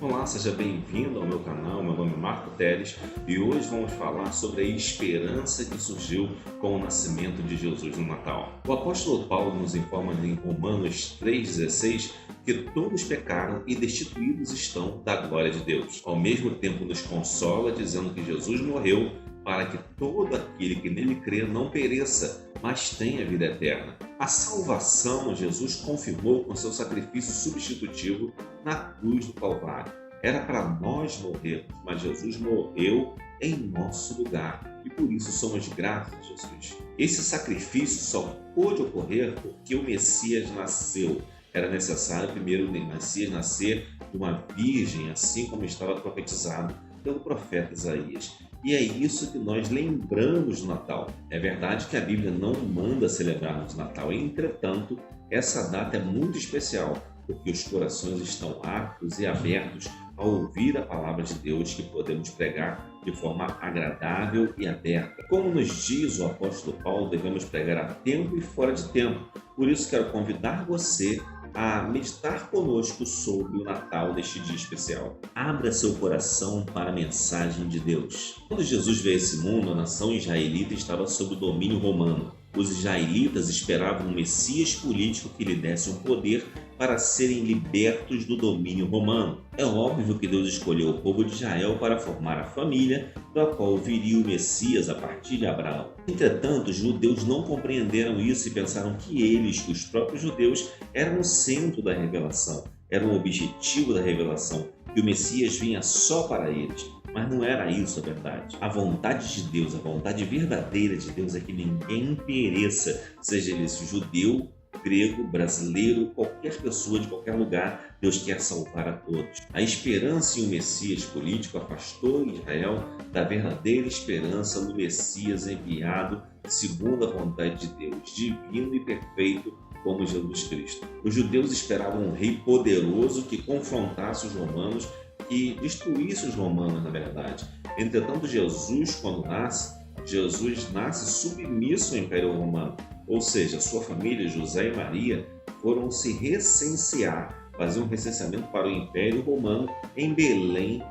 Olá, seja bem-vindo ao meu canal. Meu nome é Marco Teles e hoje vamos falar sobre a esperança que surgiu com o nascimento de Jesus no Natal. O apóstolo Paulo nos informa em Romanos 3,16 que todos pecaram e destituídos estão da glória de Deus. Ao mesmo tempo nos consola dizendo que Jesus morreu para que todo aquele que nele crê não pereça, mas tenha vida eterna. A salvação Jesus confirmou com seu sacrifício substitutivo na cruz do Calvário. Era para nós morrermos, mas Jesus morreu em nosso lugar e por isso somos gratos a Jesus. Esse sacrifício só pôde ocorrer porque o Messias nasceu. Era necessário primeiro o Messias nascer de uma virgem, assim como estava profetizado pelo profeta Isaías. E é isso que nós lembramos no Natal. É verdade que a Bíblia não manda celebrarmos o Natal, entretanto, essa data é muito especial, porque os corações estão aptos e abertos a ouvir a palavra de Deus que podemos pregar de forma agradável e aberta. Como nos diz o apóstolo Paulo, devemos pregar a tempo e fora de tempo. Por isso quero convidar você a meditar conosco sobre o Natal deste dia especial. Abra seu coração para a mensagem de Deus. Quando Jesus veio a esse mundo, a nação israelita estava sob o domínio romano. Os israelitas esperavam um Messias político que lhe desse um poder para serem libertos do domínio romano. É óbvio que Deus escolheu o povo de Israel para formar a família da qual viria o Messias a partir de Abraão. Entretanto, os judeus não compreenderam isso e pensaram que eles, os próprios judeus, eram o centro da revelação, eram o objetivo da revelação, que o Messias vinha só para eles. Mas não era isso a verdade. A vontade de Deus, a vontade verdadeira de Deus é que ninguém pereça, seja ele judeu, grego, brasileiro, qualquer pessoa de qualquer lugar, Deus quer salvar a todos. A esperança em um Messias político afastou Israel da verdadeira esperança no Messias enviado segundo a vontade de Deus, divino e perfeito como Jesus Cristo. Os judeus esperavam um rei poderoso que confrontasse os romanos, que destruísse os romanos, na verdade. Entretanto, Jesus nasce submisso ao Império Romano, ou seja, sua família, José e Maria, foram se recensear, fazer um recenseamento para o Império Romano em Belém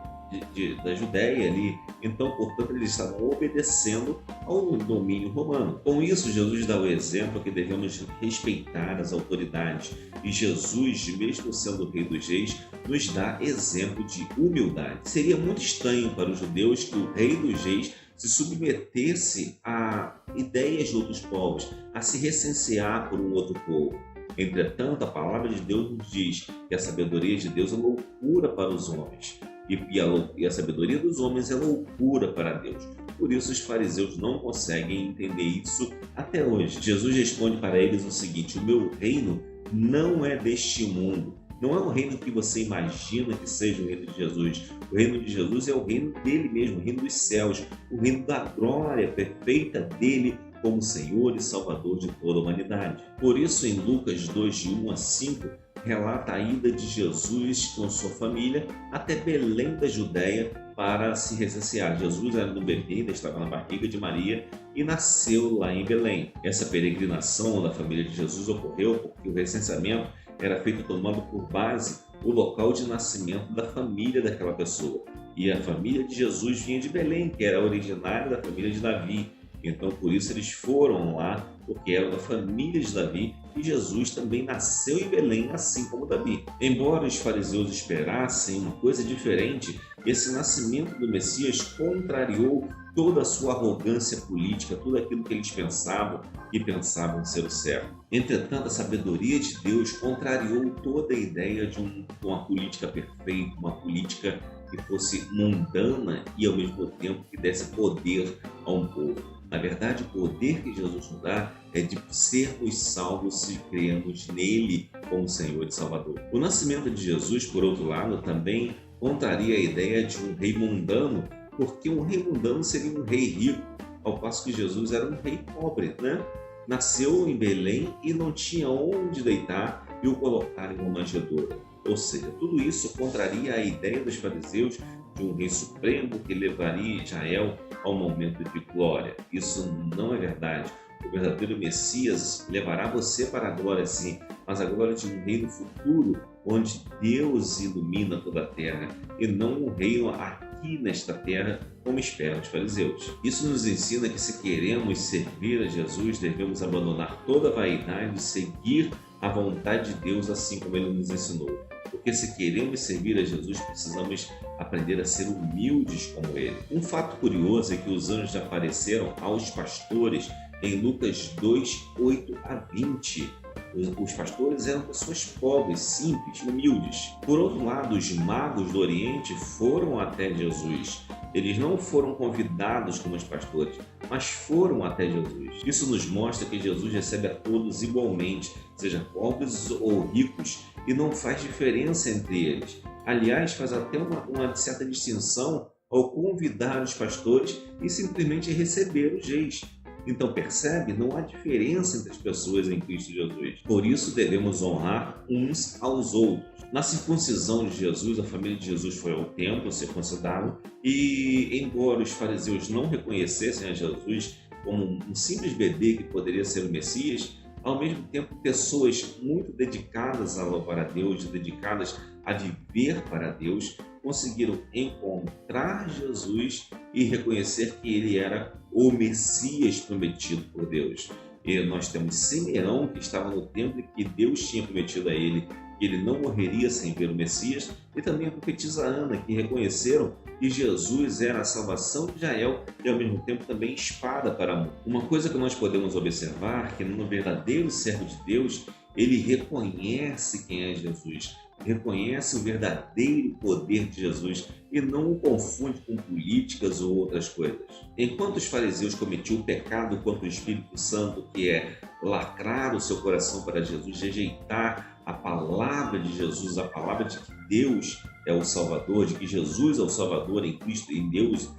da Judéia ali. Então, portanto, eles estavam obedecendo ao domínio romano. Com isso, Jesus dá o exemplo que devemos respeitar as autoridades. E Jesus, mesmo sendo o Rei dos Reis, nos dá exemplo de humildade. Seria muito estranho para os judeus que o Rei dos Reis se submetesse a ideias de outros povos, a se recensear por um outro povo. Entretanto, a palavra de Deus nos diz que a sabedoria de Deus é loucura para os homens. E a sabedoria dos homens é loucura para Deus. Por isso os fariseus não conseguem entender isso até hoje. Jesus responde para eles o seguinte: o meu reino não é deste mundo. Não é o reino que você imagina que seja o reino de Jesus. O reino de Jesus é o reino dele mesmo, o reino dos céus, o reino da glória perfeita dele como Senhor e Salvador de toda a humanidade. Por isso, em Lucas 2, de 1 a 5, relata a ida de Jesus com sua família até Belém da Judéia para se recensear. Jesus era no bebê, ainda estava na barriga de Maria e nasceu lá em Belém. Essa peregrinação da família de Jesus ocorreu porque o recenseamento era feito tomando por base o local de nascimento da família daquela pessoa. E a família de Jesus vinha de Belém, que era originária da família de Davi. Então, por isso, eles foram lá, porque eram da família de Davi, e Jesus também nasceu em Belém, assim como Davi. Embora os fariseus esperassem uma coisa diferente, esse nascimento do Messias contrariou toda a sua arrogância política, tudo aquilo que eles pensavam e pensavam ser o certo. Entretanto, a sabedoria de Deus contrariou toda a ideia de uma política perfeita, uma política que fosse mundana e, ao mesmo tempo, que desse poder a um povo. Na verdade, o poder que Jesus nos dá é de sermos salvos se cremos nele como Senhor e Salvador. O nascimento de Jesus, por outro lado, também contraria a ideia de um rei mundano, porque um rei mundano seria um rei rico, ao passo que Jesus era um rei pobre, né? Nasceu em Belém e não tinha onde deitar e o colocar em uma manjedoura. Ou seja, tudo isso contraria a ideia dos fariseus de um rei supremo que levaria Israel ao momento de glória. Isso não é verdade. O verdadeiro Messias levará você para a glória, sim, mas a glória de um reino futuro, onde Deus ilumina toda a terra, e não um reino aqui nesta terra, como esperam os fariseus. Isso nos ensina que, se queremos servir a Jesus, devemos abandonar toda a vaidade e seguir a vontade de Deus, assim como Ele nos ensinou. Porque, se queremos servir a Jesus, precisamos aprender a ser humildes como Ele. Um fato curioso é que os anjos apareceram aos pastores em Lucas 2, 8 a 20. Os pastores eram pessoas pobres, simples, humildes. Por outro lado, os magos do Oriente foram até Jesus. Eles não foram convidados como os pastores, mas foram até Jesus. Isso nos mostra que Jesus recebe a todos igualmente, seja pobres ou ricos, e não faz diferença entre eles. Aliás, faz até uma certa distinção ao convidar os pastores e simplesmente receber os reis. Então, percebe? Não há diferença entre as pessoas em Cristo Jesus. Por isso, devemos honrar uns aos outros. Na circuncisão de Jesus, a família de Jesus foi ao templo circuncidá-lo, e embora os fariseus não reconhecessem a Jesus como um simples bebê que poderia ser o Messias, ao mesmo tempo, pessoas muito dedicadas a louvar a Deus, dedicadas a viver para Deus, conseguiram encontrar Jesus e reconhecer que ele era o Messias prometido por Deus. E nós temos Simeão, que estava no templo e que Deus tinha prometido a ele que ele não morreria sem ver o Messias, e também a profetisa Ana, que reconheceram que Jesus era a salvação de Israel e, ao mesmo tempo, também espada para muitos. Uma coisa que nós podemos observar, que no verdadeiro servo de Deus, ele reconhece quem é Jesus, reconhece o verdadeiro poder de Jesus e não o confunde com políticas ou outras coisas. Enquanto os fariseus cometiam o pecado contra o Espírito Santo, que é lacrar o seu coração para Jesus, rejeitar a palavra de Jesus, a palavra de que Deus é o Salvador, de que Jesus é o Salvador em Cristo, em Deus,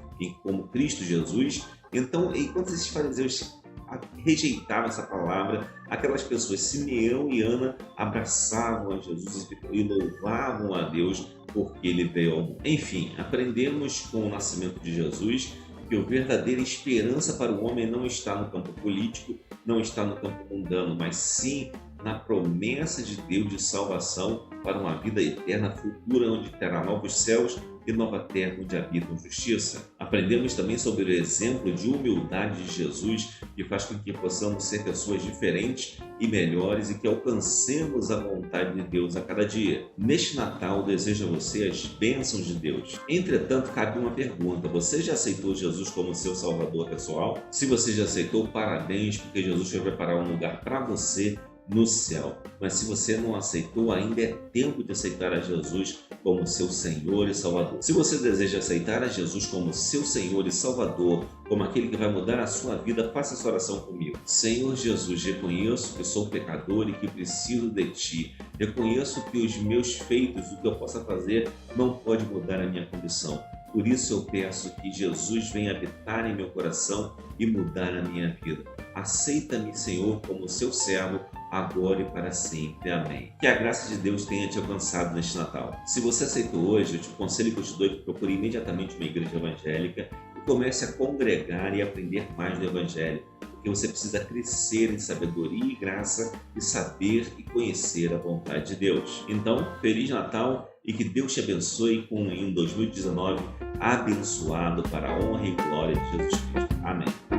como Cristo Jesus. Então, enquanto esses fariseus rejeitavam essa palavra, aquelas pessoas, Simeão e Ana, abraçavam a Jesus e louvavam a Deus porque ele veio ao mundo. Enfim, aprendemos com o nascimento de Jesus que a verdadeira esperança para o homem não está no campo político, não está no campo mundano, mas sim na promessa de Deus de salvação para uma vida eterna futura, onde terá novos céus e nova terra onde habitam justiça. Aprendemos também sobre o exemplo de humildade de Jesus, que faz com que possamos ser pessoas diferentes e melhores e que alcancemos a vontade de Deus a cada dia. Neste Natal, desejo a você as bênçãos de Deus. Entretanto, cabe uma pergunta: você já aceitou Jesus como seu Salvador pessoal? Se você já aceitou, parabéns, porque Jesus vai preparar um lugar para você no céu. Mas se você não aceitou, ainda é tempo de aceitar a Jesus como seu Senhor e Salvador. Se você deseja aceitar a Jesus como seu Senhor e Salvador, como aquele que vai mudar a sua vida, faça essa oração comigo. Senhor Jesus, reconheço que sou pecador e que preciso de Ti. Reconheço que os meus feitos, o que eu possa fazer, não pode mudar a minha condição. Por isso eu peço que Jesus venha habitar em meu coração e mudar a minha vida. Aceita-me, Senhor, como seu servo, agora e para sempre. Amém. Que a graça de Deus tenha te alcançado neste Natal. Se você aceitou hoje, eu te aconselho e te dou que procure imediatamente uma igreja evangélica e comece a congregar e aprender mais do Evangelho, porque você precisa crescer em sabedoria e graça e saber e conhecer a vontade de Deus. Então, Feliz Natal e que Deus te abençoe com um 2019 abençoado para a honra e glória de Jesus Cristo. Amém.